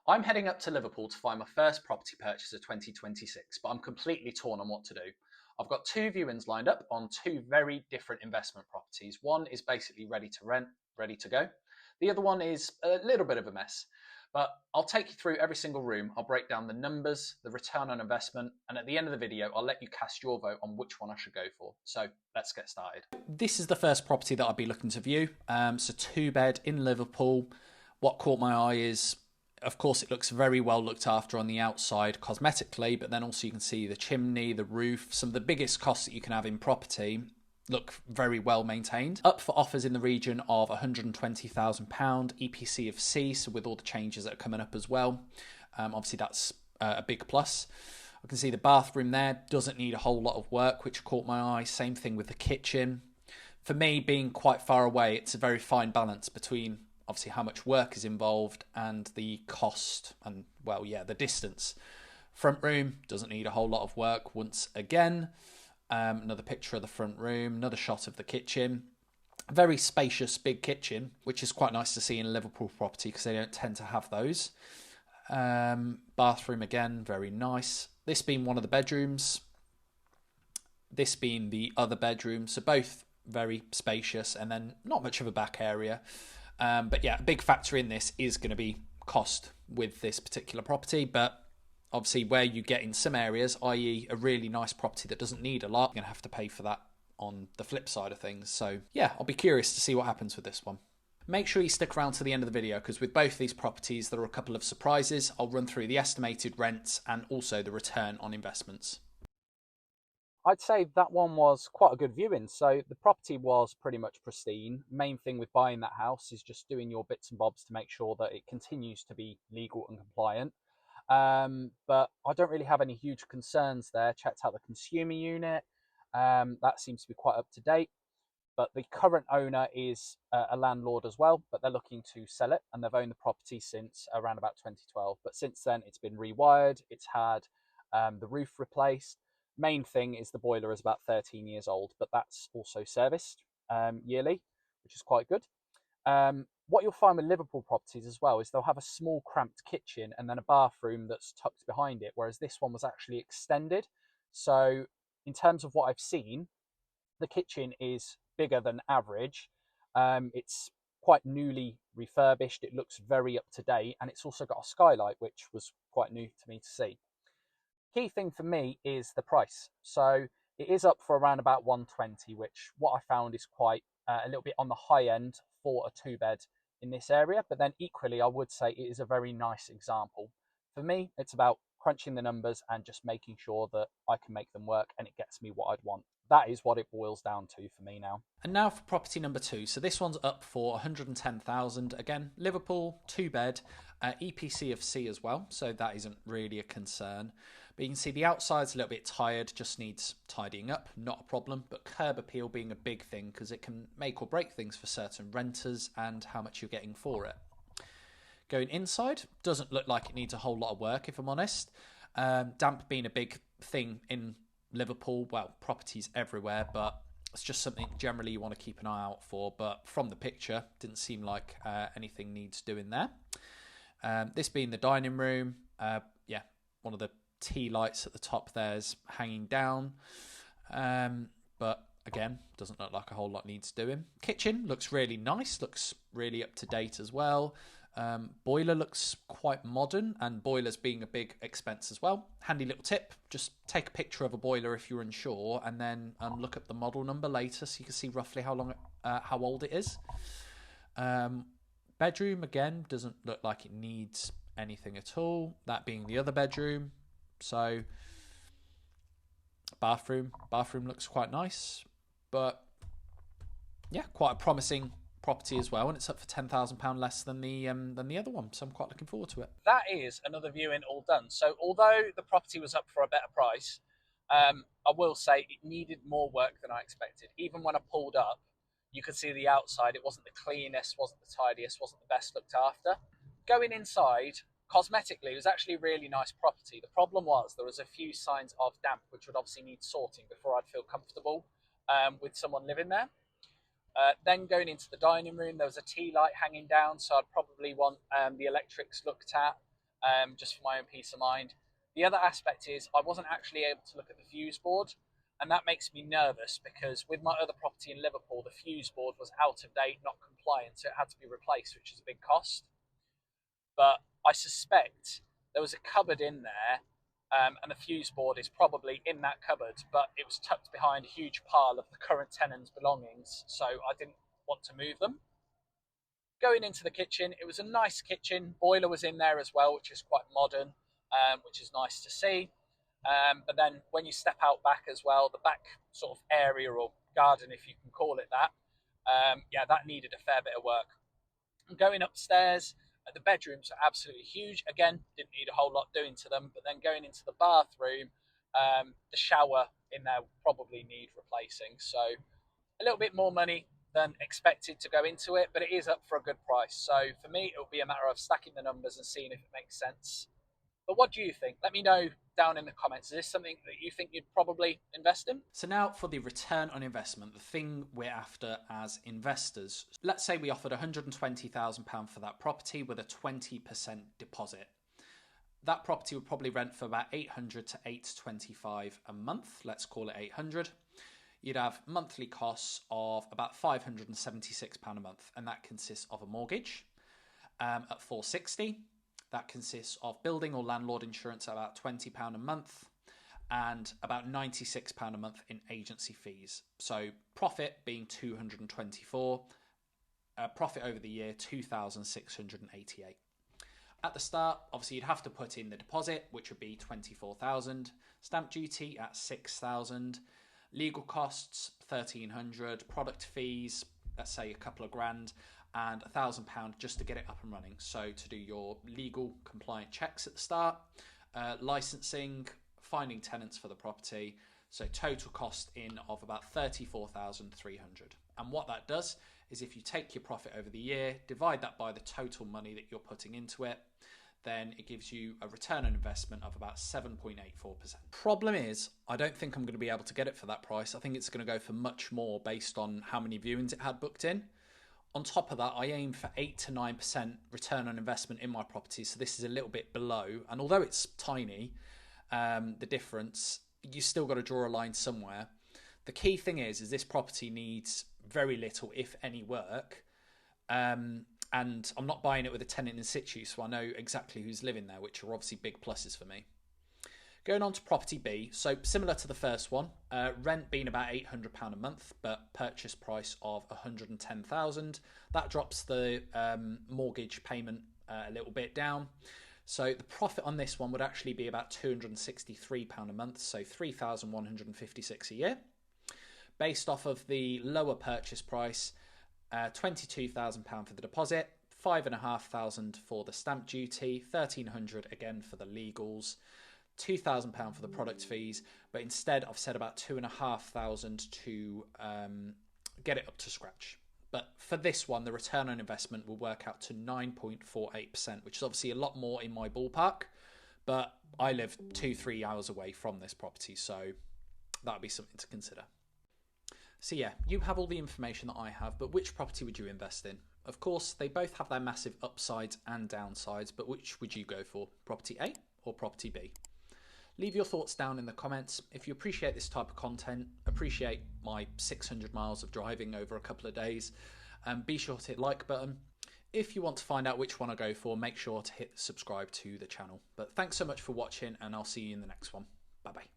I'm heading up to Liverpool to find my first property purchase of 2026, but I'm completely torn on what to do. I've got two viewings lined up on two very different investment properties. One is basically ready to rent, ready to go. The other one is a little bit of a mess. But I'll take you through every single room. I'll break down the numbers, the return on investment, and at the end of the video, I'll let you cast your vote on which one I should go for. So let's get started. This is the first property that I'll be looking to view. It's a two-bed in Liverpool. What caught my eye is, of course, it looks very well looked after on the outside cosmetically, but then also you can see the chimney, the roof, some of the biggest costs that you can have in property look very well maintained. Up for offers in the region of £120,000, EPC of C, so with all the changes that are coming up as well. Obviously that's a big plus. I can see the bathroom there doesn't need a whole lot of work, which caught my eye. Same thing with the kitchen. For me, being quite far away, it's a very fine balance between obviously how much work is involved and the cost and, well, yeah, the distance. Front room doesn't need a whole lot of work once again. Another picture of the front room, another shot of the kitchen. Very spacious, big kitchen, which is quite nice to see in a Liverpool property because they don't tend to have those. Bathroom again, very nice. This being one of the bedrooms, this being the other bedroom, so both very spacious and then not much of a back area. But yeah, a big factor in this is going to be cost with this particular property, but obviously where you get in some areas, i.e. a really nice property that doesn't need a lot, you're going to have to pay for that on the flip side of things. So yeah, I'll be curious to see what happens with this one. Make sure you stick around to the end of the video because with both these properties, there are a couple of surprises. I'll run through the estimated rents and also the return on investments. I'd say that one was quite a good viewing. So the property was pretty much pristine. Main thing with buying that house is just doing your bits and bobs to make sure that it continues to be legal and compliant. But I don't really have any huge concerns there. Checked out the consumer unit. That seems to be quite up to date. But the current owner is a landlord as well, but they're looking to sell it and they've owned the property since around about 2012. But since then, it's been rewired. It's had the roof replaced. Main thing is the boiler is about 13 years old, but that's also serviced yearly, which is quite good. What you'll find with Liverpool properties as well is they'll have a small cramped kitchen and then a bathroom that's tucked behind it, whereas this one was actually extended. So in terms of what I've seen, the kitchen is bigger than average. It's quite newly refurbished. It looks very up to date, and it's also got a skylight, which was quite new to me to see. Key thing for me is the price. So it is up for around about 120, which what I found is quite a little bit on the high end for a two bed in this area. But then equally, I would say it is a very nice example. For me, it's about crunching the numbers and just making sure that I can make them work and it gets me what I'd want. That is what it boils down to for me now. And now for property number two. So this one's up for 110,000. Again, Liverpool, two bed, EPC of C as well. So that isn't really a concern. But you can see the outside's a little bit tired, just needs tidying up, not a problem. But curb appeal being a big thing because it can make or break things for certain renters and how much you're getting for it. Going inside, doesn't look like it needs a whole lot of work, if I'm honest. Damp being a big thing in Liverpool, well, properties everywhere, but it's just something generally you want to keep an eye out for. But from the picture, didn't seem like anything needs doing there. This being the dining room, yeah, one of the tea lights at the top there's hanging down, but again, doesn't look like a whole lot needs doing. Kitchen looks really nice, looks really up to date as well. Boiler looks quite modern, and boilers being a big expense as well. Handy little tip, just take a picture of a boiler if you're unsure and then look up the model number later so you can see roughly how old it is. Bedroom, again, doesn't look like it needs anything at all, that being the other bedroom. So bathroom looks quite nice, but yeah, quite a promising property as well, and it's up for £10,000 less than the other one, so I'm quite looking forward to it. That is another viewing all done. So although the property was up for a better price, I will say it needed more work than I expected. Even when I pulled up, you could see the outside. It wasn't the cleanest, wasn't the tidiest, wasn't the best looked after. Going inside, cosmetically, it was actually a really nice property. The problem was there was a few signs of damp, which would obviously need sorting before I'd feel comfortable with someone living there. Then going into the dining room, there was a tea light hanging down, so I'd probably want the electrics looked at. just for my own peace of mind. The other aspect is I wasn't actually able to look at the fuse board, and that makes me nervous because with my other property in Liverpool, the fuse board was out of date, not compliant, so it had to be replaced, which is a big cost. But I suspect there was a cupboard in there, and the fuse board is probably in that cupboard, but it was tucked behind a huge pile of the current tenant's belongings, so I didn't want to move them. Going into the kitchen, it was a nice kitchen. Boiler was in there as well, which is quite modern, which is nice to see. But then when you step out back as well, the back sort of area or garden, if you can call it that, yeah, that needed a fair bit of work. Going upstairs, the bedrooms are absolutely huge. Again, didn't need a whole lot doing to them. But then going into the bathroom, the shower in there probably need replacing. So a little bit more money than expected to go into it, but it is up for a good price. So for me, it'll be a matter of stacking the numbers and seeing if it makes sense. But what do you think? Let me know down in the comments. Is this something that you think you'd probably invest in? So now for the return on investment, the thing we're after as investors. Let's say we offered £120,000 for that property with a 20% deposit. That property would probably rent for about 800 to 825 a month. Let's call it 800. You'd have monthly costs of about £576 a month, and that consists of a mortgage at 460. That consists of building or landlord insurance at about £20 a month, and about £96 a month in agency fees. So profit being 224, profit over the year 2,688. At the start, obviously you'd have to put in the deposit, which would be 24,000, stamp duty at 6,000, legal costs 1,300, product fees, let's say a couple of grand, and £1,000 just to get it up and running. So to do your legal compliant checks at the start, licensing, finding tenants for the property. So total cost in of about 34,300. And what that does is if you take your profit over the year, divide that by the total money that you're putting into it, then it gives you a return on investment of about 7.84%. Problem is, I don't think I'm going to be able to get it for that price. I think it's going to go for much more based on how many viewings it had booked in. On top of that, I aim for 8 to 9% return on investment in my property, so this is a little bit below. And although it's tiny, the difference, you still got to draw a line somewhere. The key thing is this property needs very little, if any, work. And I'm not buying it with a tenant in situ, so I know exactly who's living there, which are obviously big pluses for me. Going on to property B, so similar to the first one, rent being about £800 a month, but purchase price of £110,000. That drops the mortgage payment a little bit down. So the profit on this one would actually be about £263 a month, so £3,156 a year. Based off of the lower purchase price, £22,000 for the deposit, £5,500 for the stamp duty, £1,300 again for the legals, £2,000 for the product fees, but instead I've said about £2,500 to get it up to scratch. But for this one, the return on investment will work out to 9.48%, which is obviously a lot more in my ballpark, but I live 2-3 hours away from this property, so that'd be something to consider. So yeah, you have all the information that I have, but which property would you invest in? Of course, they both have their massive upsides and downsides, but which would you go for? Property A or property B? Leave your thoughts down in the comments. If you appreciate this type of content, appreciate my 600 miles of driving over a couple of days, be sure to hit the like button. If you want to find out which one I go for, make sure to hit subscribe to the channel. But thanks so much for watching, and I'll see you in the next one. Bye bye.